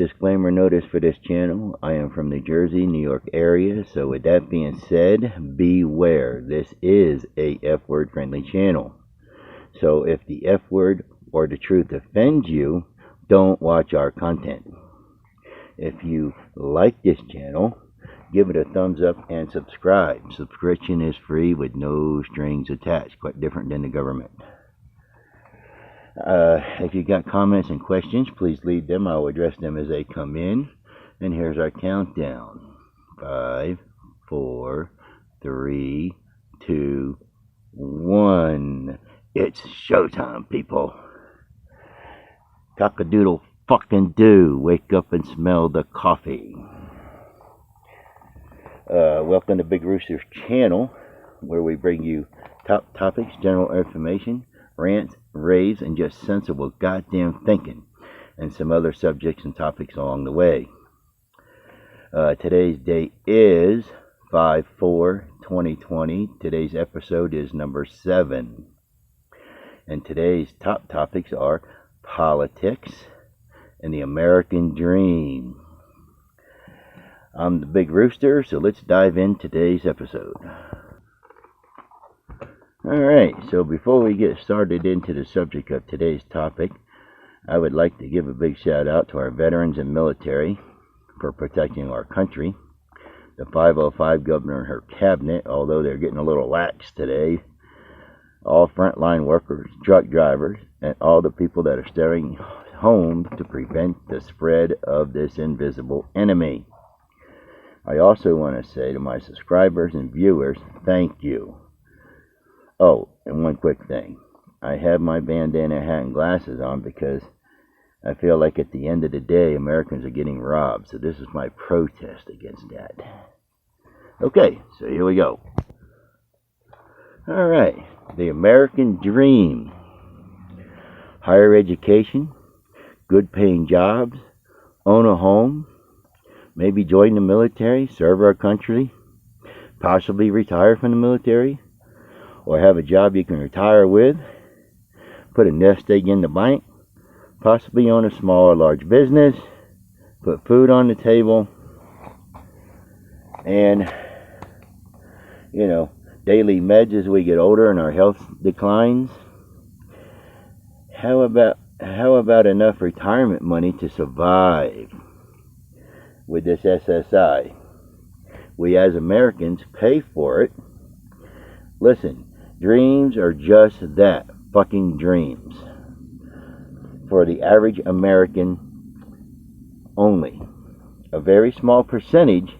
Disclaimer notice for this channel. I am from New Jersey, New York area, so with that being said, beware. This is a F-word friendly channel. So if the F-word or the truth offends you, don't watch our content. If you like this channel, give it a thumbs up and subscribe. Subscription is free with no strings attached, quite different than the government. If you got comments and questions, please leave them. I'll address them as they come in. And here's our countdown. 5, 4, 3, 2, 1. It's showtime, people. Cock-a-doodle fucking do. Wake up and smell the coffee. Welcome to Big Rooster's channel, where we bring you top topics, general information, rants, raves, and just sensible goddamn thinking, and some other subjects and topics along the way. Today's date is 5/4/2020. Today's episode is number 7. And today's top topics are politics and the American dream. I'm the Big Rooster, so let's dive into today's episode. Alright, so before we get started into the subject of today's topic, I would like to give a big shout out to our veterans and military for protecting our country. The 505 governor and her cabinet, although they're getting a little lax today, all frontline workers, truck drivers, and all the people that are staying home to prevent the spread of this invisible enemy. I also want to say to my subscribers and viewers, thank you. Oh, and one quick thing. I have my bandana hat and glasses on because I feel like at the end of the day, Americans are getting robbed. So this is my protest against that. Okay, so here we go. All right, the American dream. Higher education, good paying jobs, own a home, maybe join the military, serve our country, possibly retire from the military, or have a job you can retire with, put a nest egg in the bank, possibly own a small or large business, put food on the table, and, daily meds as we get older and our health declines. How about enough retirement money to survive with this SSI? We as Americans pay for it. Listen, dreams are just that, fucking dreams. For the average American only. A very small percentage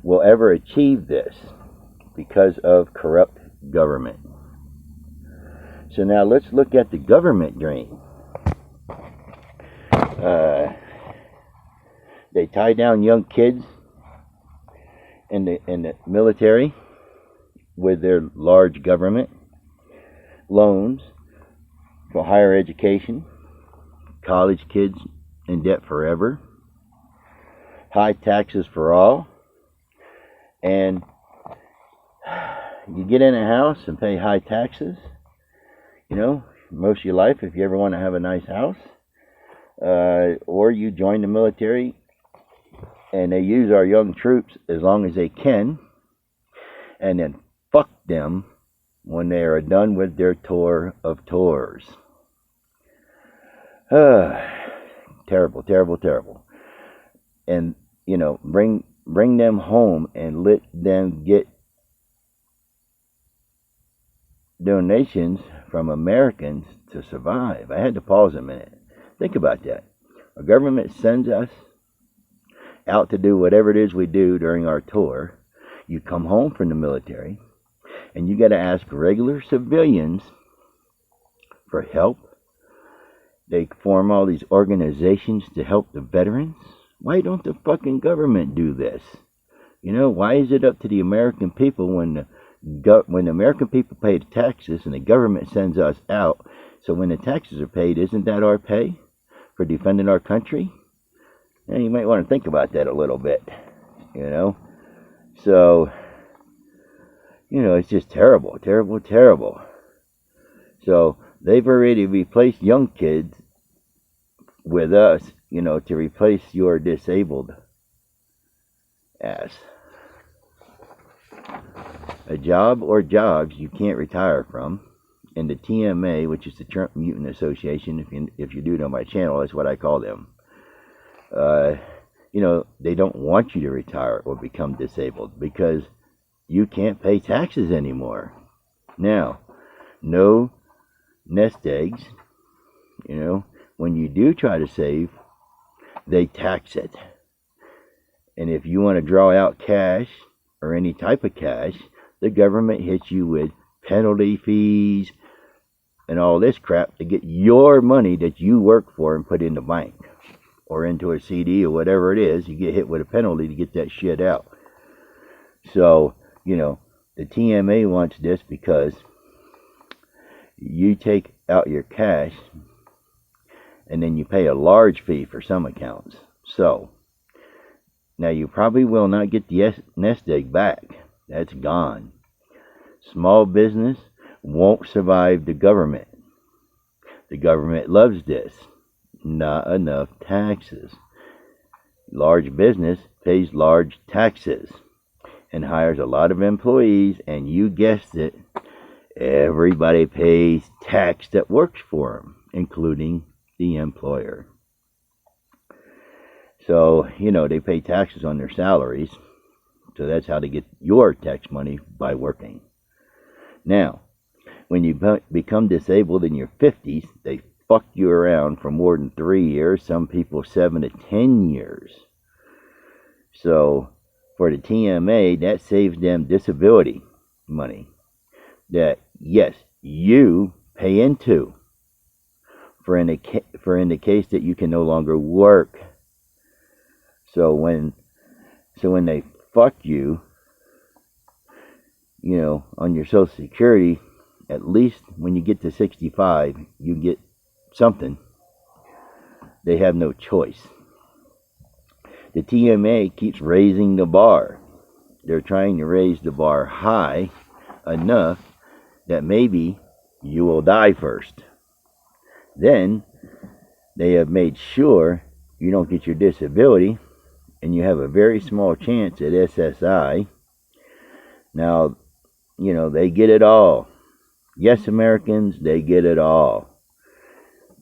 will ever achieve this because of corrupt government. So now let's look at the government dream. They tie down young kids in the military with their large government loans for higher education, college kids in debt forever, high taxes for all, and you get in a house and pay high taxes, most of your life if you ever want to have a nice house, or you join the military and they use our young troops as long as they can, and then fuck them when they are done with their tour of tours. Terrible, terrible, terrible. And, bring them home and let them get donations from Americans to survive. I had to pause a minute. Think about that. Our government sends us out to do whatever it is we do during our tour. You come home from the military, and you got to ask regular civilians for help. They form all these organizations to help the veterans. Why don't the fucking government do this? Why is it up to the American people when the American people pay the taxes and the government sends us out? So when the taxes are paid, isn't that our pay for defending our country? And you might want to think about that a little bit, So, it's just terrible, terrible, terrible. So they've already replaced young kids with us, to replace your disabled ass. A job or jobs you can't retire from, and the TMA, which is the Trump Mutant Association, if you do know my channel, that's what I call them. They don't want you to retire or become disabled because you can't pay taxes anymore. Now, no nest eggs. When you do try to save, they tax it. And if you want to draw out cash or any type of cash, the government hits you with penalty fees and all this crap to get your money that you work for and put in the bank or into a CD or whatever it is. You get hit with a penalty to get that shit out. So, the TMA wants this because you take out your cash and then you pay a large fee for some accounts. So, now you probably will not get the nest egg back. That's gone. Small business won't survive the government. The government loves this. Not enough taxes. Large business pays large taxes and hires a lot of employees, and you guessed it, everybody pays tax that works for them, including the employer. So, they pay taxes on their salaries, so that's how they get your tax money, by working. Now, when you become disabled in your 50s, they fuck you around for more than 3 years, some people 7 to 10 years. So, for the TMA, that saves them disability money that, yes, you pay into for in the case that you can no longer work. So when they fuck you, on your Social Security, at least when you get to 65, you get something. They have no choice. The TMA keeps raising the bar. They're trying to raise the bar high enough that maybe you will die first. Then they have made sure you don't get your disability, and you have a very small chance at SSI. Now, they get it all. Yes, Americans, they get it all.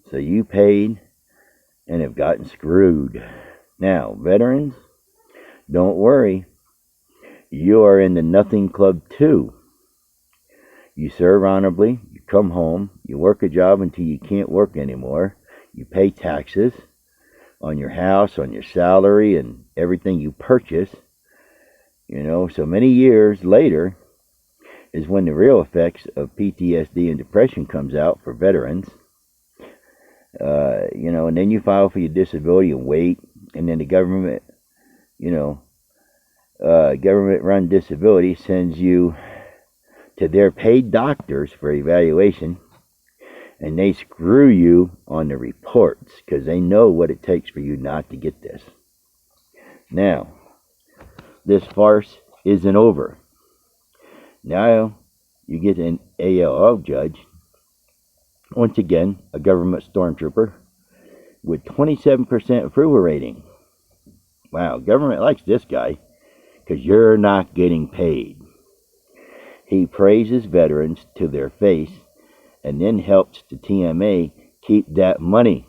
So you paid and have gotten screwed. Now, veterans, don't worry. You are in the nothing club too. You serve honorably, you come home, you work a job until you can't work anymore, you pay taxes on your house, on your salary, and everything you purchase. So many years later is when the real effects of PTSD and depression comes out for veterans. And then you file for your disability and wait, and then the government, government-run disability sends you to their paid doctors for evaluation, and they screw you on the reports because they know what it takes for you not to get this. Now, this farce isn't over. Now you get an ALO judge, once again a government stormtrooper, with 27% approval rating. Wow, government likes this guy because you're not getting paid. He praises veterans to their face and then helps the TMA keep that money.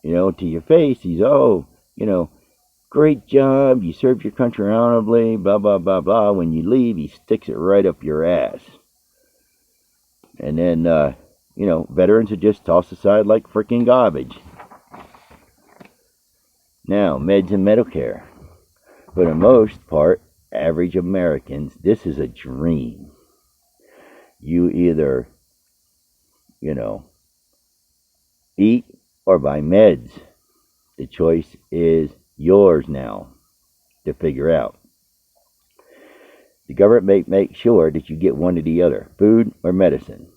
To your face, he's, great job, you served your country honorably, blah, blah, blah, blah. When you leave, he sticks it right up your ass. And then, veterans are just tossed aside like freaking garbage. Now, meds and Medicare. For the most part, average Americans, this is a dream. You either, eat or buy meds. The choice is yours now to figure out. The government may make sure that you get one or the other, food or medicine.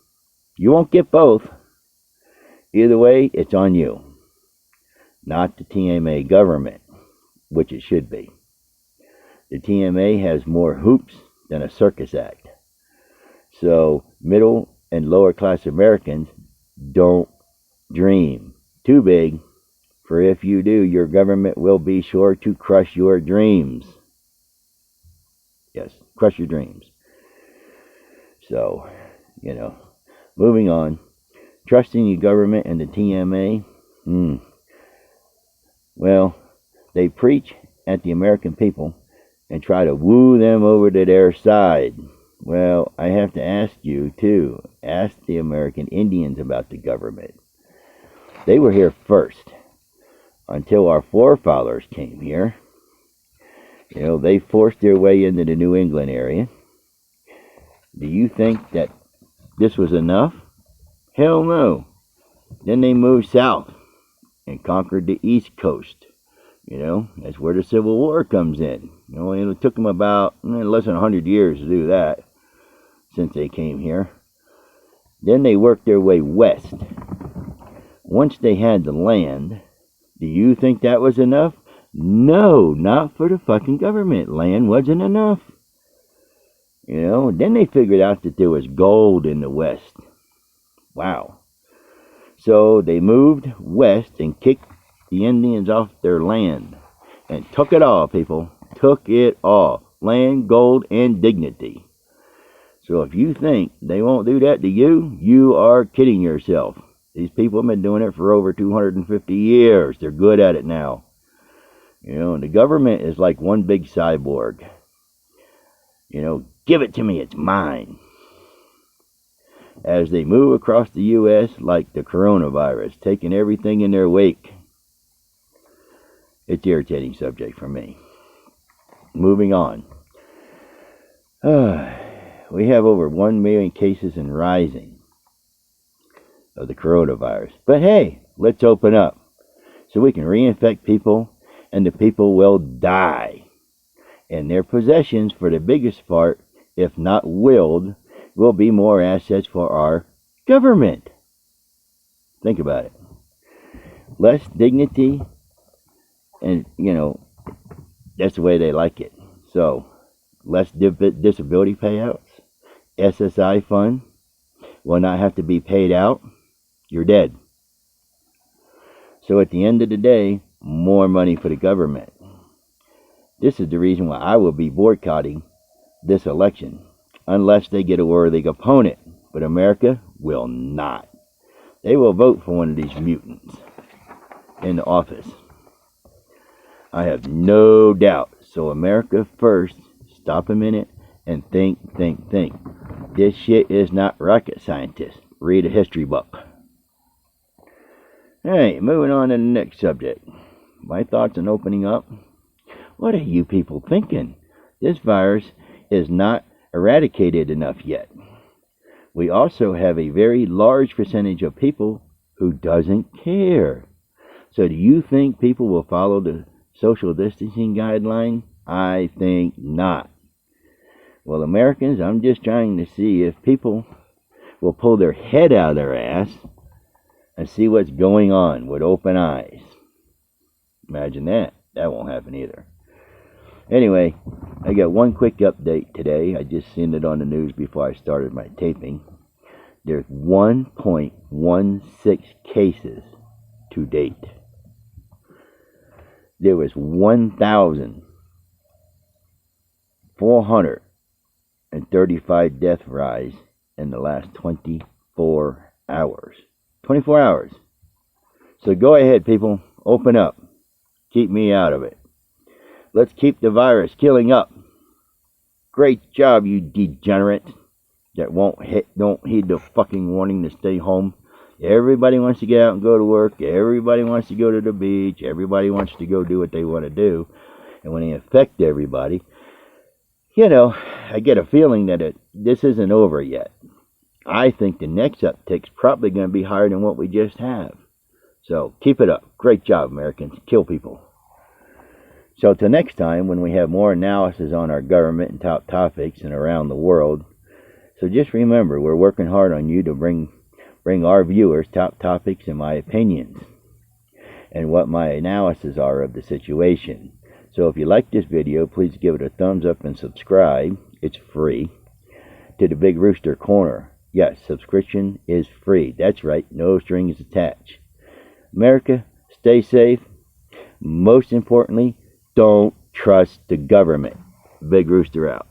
You won't get both. Either way, it's on you. Not the TMA government, which it should be. The TMA has more hoops than a circus act. So middle and lower class Americans don't dream Too big, for if you do, your government will be sure to crush your dreams. Yes, crush your dreams. So, moving on. Trusting your government and the TMA? Well, they preach at the American people and try to woo them over to their side. Well, I have to ask you, too. Ask the American Indians about the government. They were here first, until our forefathers came here. They forced their way into the New England area. Do you think that this was enough? Hell no. Then they moved south and conquered the East Coast. That's where the Civil War comes in. It took them about less than 100 years to do that since they came here. Then they worked their way west. Once they had the land, do you think that was enough? No, not for the fucking government. Land wasn't enough. Then they figured out that there was gold in the West. Wow. So they moved west and kicked the Indians off their land. And took it all, people. Took it all. Land, gold, and dignity. So if you think they won't do that to you, you are kidding yourself. These people have been doing it for over 250 years. They're good at it now. And the government is like one big cyborg. Give it to me, it's mine. As they move across the U.S. like the coronavirus, taking everything in their wake. It's an irritating subject for me. Moving on. We have over 1 million cases and rising of the coronavirus. But hey, let's open up so we can reinfect people and the people will die. And their possessions, for the biggest part, if not willed, will be more assets for our government. Think about it. Less dignity, and, that's the way they like it. So, less disability payouts, SSI fund will not have to be paid out. You're dead. So at the end of the day, more money for the government. This is the reason why I will be boycotting this election, unless they get a worthy opponent. But America will not. They will vote for one of these mutants in the office. I have no doubt. So America first, stop a minute and think. This shit is not rocket scientists. Read a history book. Hey, moving on to the next subject. My thoughts on opening up. What are you people thinking? This virus is not eradicated enough yet. We also have a very large percentage of people who doesn't care. So do you think people will follow the social distancing guideline? I think not. Well, Americans, I'm just trying to see if people will pull their head out of their ass and see what's going on with open eyes. Imagine that. That won't happen either. Anyway, I got one quick update today. I just seen it on the news before I started my taping. There's 1.16 cases to date. There was 1,435 death rise in the last 24 hours. 24 hours. So go ahead, people. Open up. Keep me out of it. Let's keep the virus killing up. Great job, you degenerates that don't heed the fucking warning to stay home. Everybody wants to get out and go to work. Everybody wants to go to the beach. Everybody wants to go do what they want to do. And when they infect everybody, I get a feeling that this isn't over yet. I think the next uptick's probably going to be higher than what we just have. So keep it up. Great job, Americans. Kill people. So till next time, when we have more analysis on our government and top topics and around the world, so just remember, we're working hard on you to bring our viewers top topics and my opinions and what my analysis are of the situation. So if you like this video, please give it a thumbs up and subscribe. It's free. To the Big Rooster Corner. Yes, subscription is free. That's right. No strings attached. America, stay safe. Most importantly, don't trust the government. Big Rooster out.